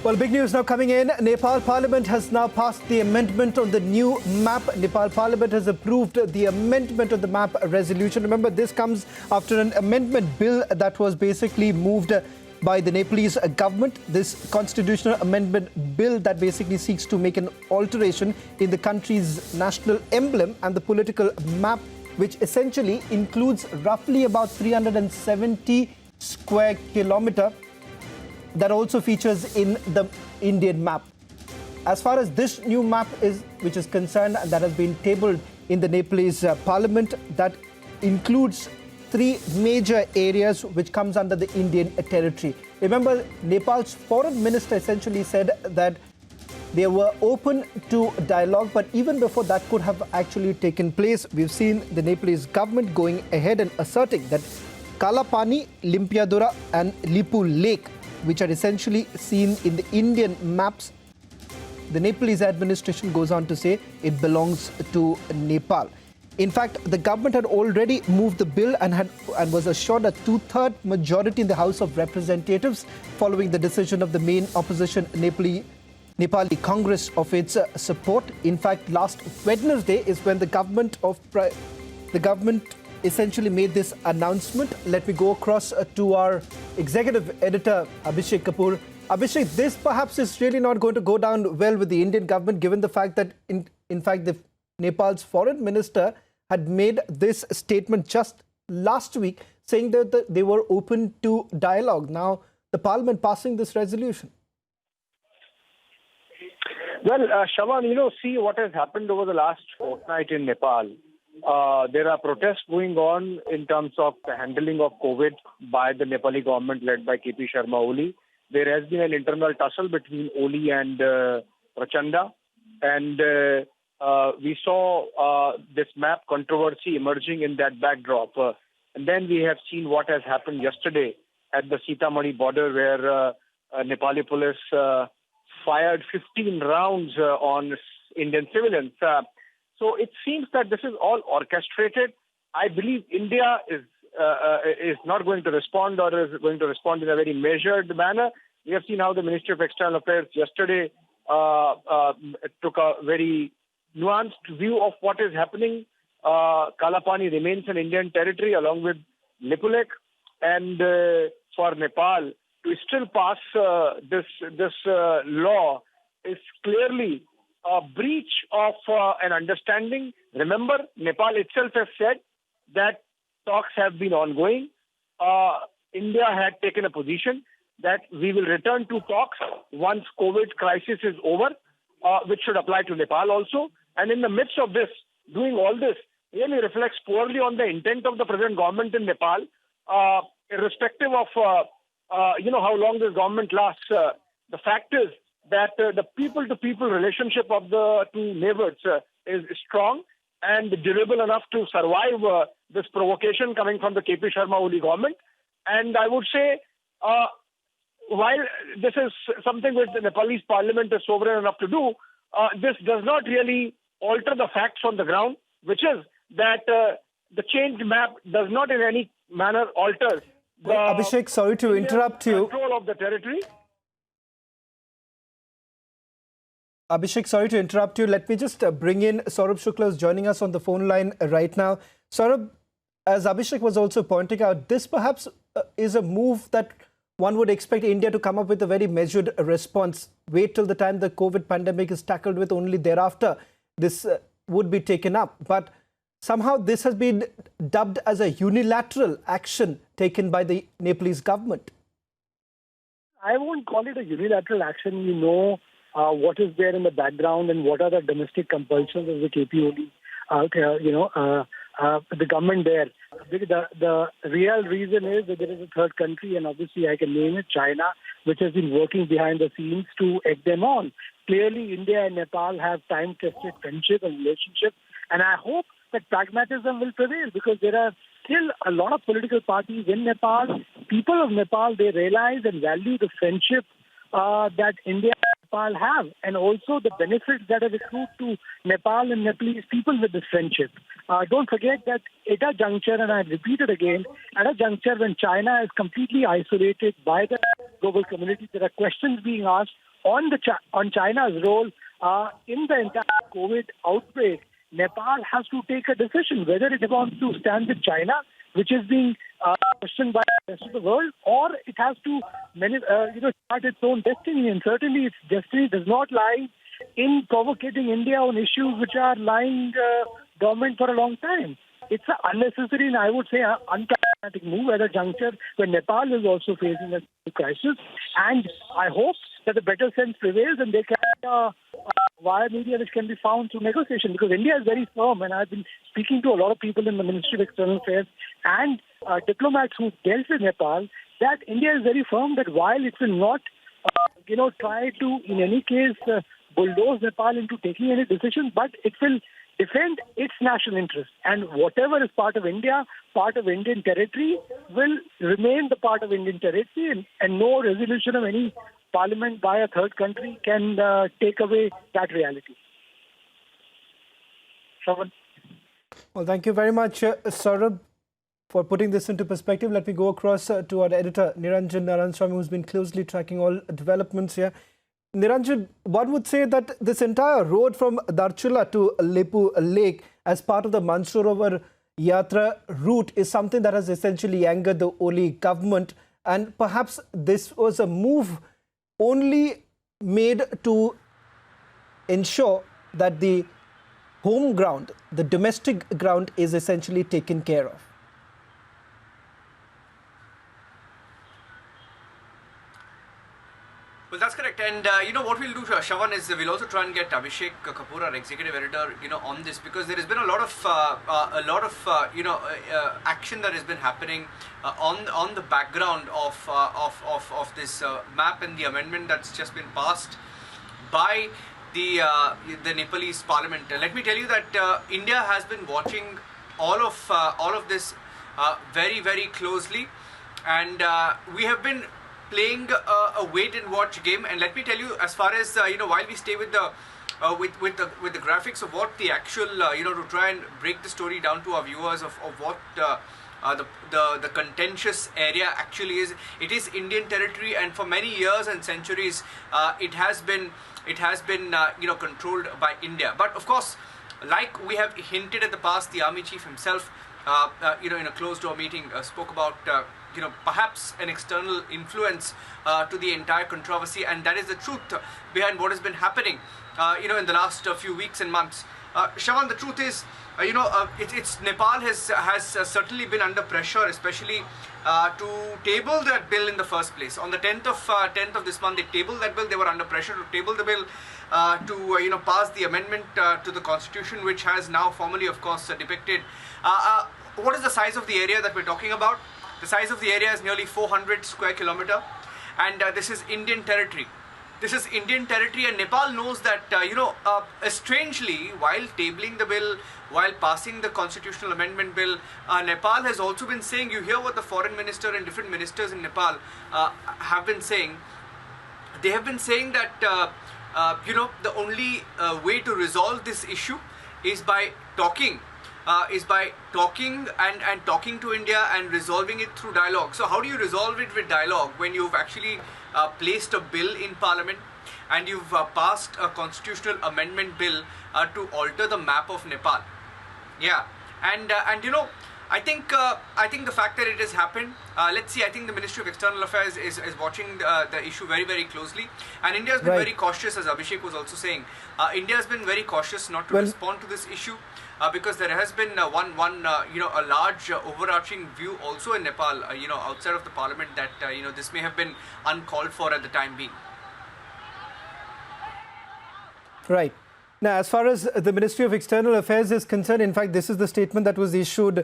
Well, big news now coming in. Nepal Parliament has now passed the amendment on the new map. Nepal Parliament has approved the amendment of the map resolution. Remember, this comes after an amendment bill that was basically moved by the Nepalese government. This constitutional amendment bill that basically seeks to make an alteration in the country's national emblem and the political map, which essentially includes roughly about 370 square kilometer. That also features in the Indian map. As far as this new map which is concerned, that has been tabled in the Nepalese parliament, that includes three major areas which comes under the Indian territory. Remember, Nepal's foreign minister essentially said that they were open to dialogue, but even before that could have actually taken place, we've seen the Nepalese government going ahead and asserting that Kalapani, Limpiyadhura and Lipulekh, which are essentially seen in the Indian maps, the Nepalese administration goes on to say it belongs to Nepal. In fact, the government had already moved the bill and was assured a two-third majority in the House of Representatives following the decision of the main opposition Nepali Congress of its support. In fact, last Wednesday is when the government essentially made this announcement. Let me go across to our executive editor, Abhishek Kapoor. Abhishek, this perhaps is really not going to go down well with the Indian government, given the fact that, in fact, Nepal's foreign minister had made this statement just last week, saying that they were open to dialogue. Now, the parliament passing this resolution. Well, Shaman, see what has happened over the last fortnight in Nepal. There are protests going on in terms of the handling of COVID by the Nepali government led by KP Sharma Oli. There has been an internal tussle between Oli and Prachanda. And we saw this map controversy emerging in that backdrop. And then we have seen what has happened yesterday at the Sitamarhi border, where Nepali police fired 15 rounds on Indian civilians. So it seems that this is all orchestrated. I believe India is not going to respond, or is going to respond in a very measured manner. We have seen how the Ministry of External Affairs yesterday took a very nuanced view of what is happening. Kalapani remains an Indian territory along with Lipulekh, and for Nepal to still pass this law is clearly a breach of an understanding. Remember, Nepal itself has said that talks have been ongoing. India had taken a position that we will return to talks once COVID crisis is over, which should apply to Nepal also. And in the midst of this, doing all this really reflects poorly on the intent of the present government in Nepal, irrespective of how long this government lasts. The fact is that the people-to-people relationship of the two neighbors is strong and durable enough to survive this provocation coming from the KP Sharma Oli government. And I would say, while this is something which the Nepalese parliament is sovereign enough to do, this does not really alter the facts on the ground, which is that the changed map does not in any manner alter the Abhishek, sorry to interrupt you. Control of the territory. Abhishek, sorry to interrupt you. Let me just bring in Saurabh Shukla, who's joining us on the phone line right now. Saurabh, as Abhishek was also pointing out, this perhaps is a move that one would expect India to come up with a very measured response. Wait till the time the COVID pandemic is tackled with, only thereafter this would be taken up. But somehow this has been dubbed as a unilateral action taken by the Nepalese government. I won't call it a unilateral action. We know what is there in the background and what are the domestic compulsions of the KP Oli, the government there. The real reason is that there is a third country, and obviously I can name it, China, which has been working behind the scenes to egg them on. Clearly, India and Nepal have time-tested friendship and relationship, and I hope that pragmatism will prevail, because there are still a lot of political parties in Nepal. People of Nepal, they realize and value the friendship that India and Nepal have, and also the benefits that have accrued to Nepal and Nepalese people with this friendship. Don't forget that at a juncture, and I repeat it again, at a juncture when China is completely isolated by the global community, there are questions being asked on China's role in the entire COVID outbreak, Nepal has to take a decision whether it wants to stand with China, which is being questioned by the rest of the world, or it has to chart its own destiny. And certainly its destiny does not lie in provocating India on issues which are lying dormant for a long time. It's an unnecessary and I would say unpragmatic move at a juncture where Nepal is also facing a crisis. And I hope that the better sense prevails and they can via media which can be found through negotiation, because India is very firm, and I've been speaking to a lot of people in the Ministry of External Affairs and diplomats who dealt with Nepal, that India is very firm that while it will not try to in any case bulldoze Nepal into taking any decision, but it will defend its national interest, and whatever is part of India, part of Indian territory, will remain the part of Indian territory, and no resolution of any parliament by a third country can take away that reality. Shravan. Well, thank you very much, Saurabh, for putting this into perspective. Let me go across to our editor, Niranjan Narayanaswamy, who's been closely tracking all developments here. Niranjan, one would say that this entire road from Darchula to Lipulekh as part of the Mansarovar Yatra route is something that has essentially angered the Oli government, and perhaps this was a move only made to ensure that the home ground, the domestic ground, is essentially taken care of. Well, that's correct. And what we'll do, Shravan, is we'll also try and get Abhishek Kapoor, our executive editor, on this, because there has been a lot of action that has been happening on the background of this map and the amendment that's just been passed by the Nepalese parliament. Let me tell you that India has been watching all of this very, very closely, and we have been playing a wait and watch game. And let me tell you, as far as while we stay with the graphics of what the actual to try and break the story down to our viewers of what the contentious area actually is. It is Indian territory, and for many years and centuries it has been controlled by India. But of course, like we have hinted at the past, the army chief himself in a closed door meeting spoke about perhaps an external influence to the entire controversy, and that is the truth behind what has been happening in the last few weeks and months. Shravan, the truth is it's Nepal has certainly been under pressure, especially to table that bill in the first place. On the 10th of this month, they tabled that bill. They were under pressure to table the bill to pass the amendment to the constitution, which has now formally, of course, depicted what is the size of the area that we're talking about. The size of the area is nearly 400 square kilometer, and this is Indian territory. This is Indian territory, and Nepal knows that, strangely, while tabling the bill, while passing the constitutional amendment bill, Nepal has also been saying, you hear what the foreign minister and different ministers in Nepal have been saying. They have been saying that, the only way to resolve this issue is by talking. And talking to India and resolving it through dialogue. So how do you resolve it with dialogue when you've actually placed a bill in parliament and you've passed a constitutional amendment bill to alter the map of Nepal? Yeah, and I think the fact that it has happened, let's see, I think the Ministry of External Affairs is watching the issue very, very closely, and India has been very cautious, as Abhishek was also saying. India has been very cautious not to respond to this issue. Because there has been a large overarching view also in Nepal, outside of the parliament, that this may have been uncalled for at the time being. Right. Now, as far as the Ministry of External Affairs is concerned, in fact, this is the statement that was issued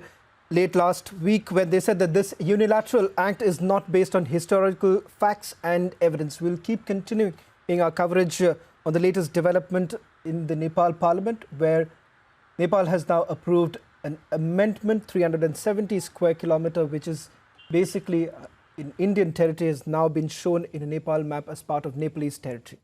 late last week, when they said that this unilateral act is not based on historical facts and evidence. We'll keep continuing our coverage on the latest development in the Nepal parliament, where Nepal has now approved an amendment, 370 square kilometer, which is basically in Indian territory, has now been shown in a Nepal map as part of Nepalese territory.